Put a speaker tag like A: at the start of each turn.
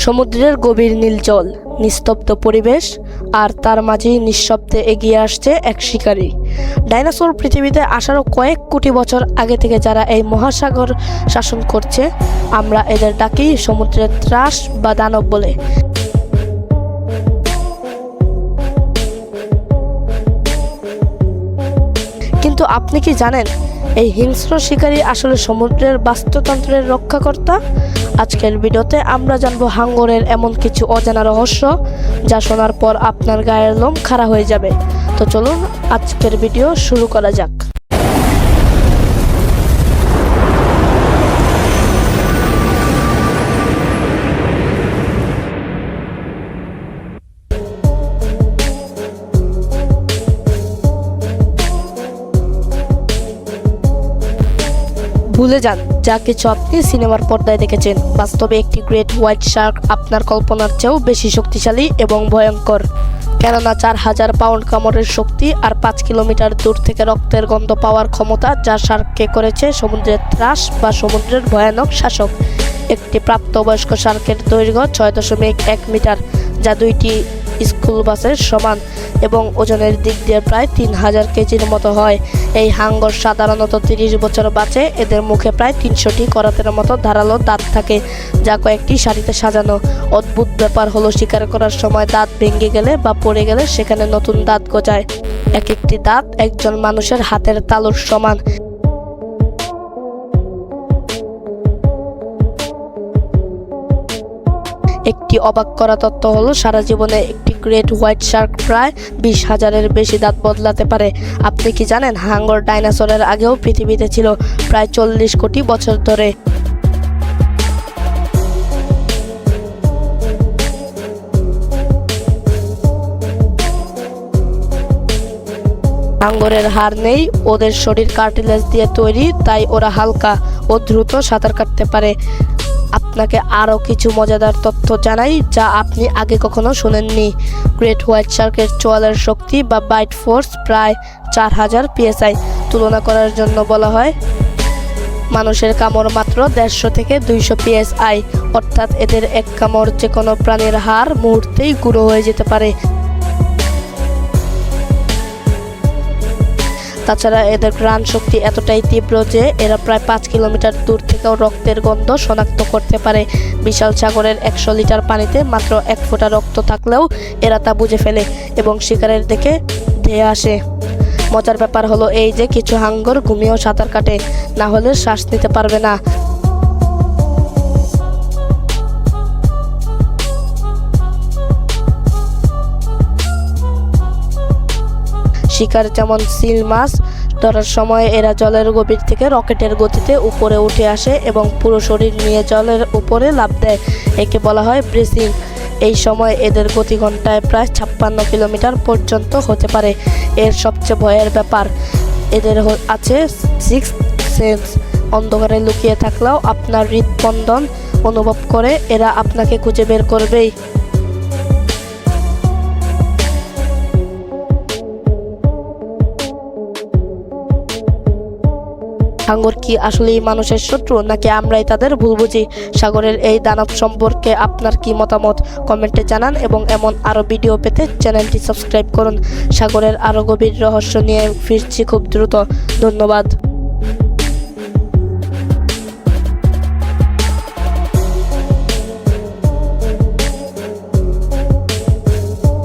A: সমুদ্রের গভীর নীল জল, নিস্তব্ধ পরিবেশ, আর তার মাঝেই নিঃশব্দে এগিয়ে আসছে এক শিকারী। ডাইনোসর পৃথিবীতে আসারও কয়েক কোটি বছর আগে থেকে যারা এই মহাসাগর শাসন করছে, আমরা এদের ডাকি সমুদ্রের ত্রাস বা দানব বলে। কিন্তু আপনি কি জানেন এই হিংস্র শিকারী আসলে সমুদ্রের বাস্তুতন্ত্রের রক্ষাকর্তা? আজকের ভিডিওতে আমরা জানবো হাঙ্গরের এমন কিছু অজানা রহস্য যা শোনার পর আপনার গায়ের লোম খাড়া হয়ে যাবে। তো চলুন আজকের ভিডিও শুরু করা যাক। ভুলে যান যা কিছু আপনি সিনেমার পর্দায় দেখেছেন। বাস্তবে একটি গ্রেট হোয়াইট শার্ক আপনার কল্পনার চেয়েও বেশি শক্তিশালী এবং ভয়ঙ্কর। কেননা 4000 পাউন্ড কামড়ের শক্তি আর 5 কিলোমিটার দূর থেকে রক্তের গন্ধ পাওয়ার ক্ষমতা যা শার্ককে করেছে সমুদ্রের ত্রাস বা সমুদ্রের ভয়ানক শাসক। একটি প্রাপ্তবয়স্ক শার্কের দৈর্ঘ্য 6.1 মিটার, যা 2টি স্কুল বাসের সমান এবং ওজনের দিক দিয়ে প্রায় 3000 কেজির মতো হয়। এই হাঙ্গর সাধারণত 30 বছর বাঁচে। এদের মুখে প্রায় 300টি করাতের মতো ধারালো দাঁত থাকে, যা কয়েকটি সারিতে সাজানো। অদ্ভুত ব্যাপার হলো শিকার করার সময় দাঁত ভেঙে গেলে বা পড়ে গেলে সেখানে নতুন দাঁত গজায়। এক একটি দাঁত একজন মানুষের হাতের তালুর সমান। একটি অবাক করা তথ্য হলো সারা জীবনে একটি গ্রেট হোয়াইট শার্ক প্রায় 20,000-এর বেশি দাঁত বদলাতে পারে। আপনি কি জানেন হাঙ্গর ডাইনোসরের আগেও পৃথিবীতে ছিল, প্রায় 40 কোটি বছর ধরে। হাঙ্গরের হাড় নেই, ওদের শরীর কার্টিলেজ দিয়ে তৈরি, তাই ওরা হালকা ও দ্রুত সাঁতার কাটতে পারে। আপনাকে আরও কিছু মজাদার তথ্য জানাই যা আপনি আগে কখনো শুনেননি। গ্রেট হোয়াইট শার্কের চোয়ালের শক্তি বা বাইট ফোর্স প্রায় 4000 PSI। তুলনা করার জন্য বলা হয় মানুষের কামড় মাত্র 150 থেকে 200 PSI, অর্থাৎ এদের এক কামড় যে কোনো প্রাণীর হাড় মুহূর্তেই গুঁড়ো হয়ে যেতে পারে। তাছাড়া এদের ঘ্রাণ শক্তি এতটাই তীব্র যে এরা প্রায় 5 কিলোমিটার দূর থেকেও রক্তের গন্ধ শনাক্ত করতে পারে। বিশাল সাগরের 100 লিটার পানিতে মাত্র 1 ফোঁটা রক্ত থাকলেও এরা তা বুঝে ফেলে এবং শিকারের দিকে ধেয়ে আসে। মজার ব্যাপার হলো এই যে কিছু হাঙ্গর ঘুমিয়েও সাঁতার কাটে, না হলে শ্বাস নিতে পারবে না। শিকার যেমন সিল মাছ ধরার সময় এরা জলের গভীর থেকে রকেটের গতিতে উপরে উঠে আসে এবং পুরো শরীর নিয়ে জলের উপরে লাফ দেয়। একে বলা হয় ব্রেসিং। এই সময় এদের গতি ঘন্টায় প্রায় 56 কিলোমিটার পর্যন্ত হতে পারে। এর সবচেয়ে ভয়ের ব্যাপার, এদের আছে 6 সেন্স। অন্ধকারে লুকিয়ে থাকলেও আপনার হৃদস্পন্দন অনুভব করে এরা আপনাকে খুঁজে বের করবেই। হাঙ্গর কি আসলেই মানুষের শত্রু, নাকি আমরাই তাদের ভুল বুঝি? সাগরের এই দানব সম্পর্কে আপনার কি মতামত কমেন্টে জানান এবং এমন আরও ভিডিও পেতে চ্যানেলটি সাবস্ক্রাইব করুন। সাগরের আরও গভীর রহস্য নিয়ে ফিরছি খুব দ্রুত। ধন্যবাদ।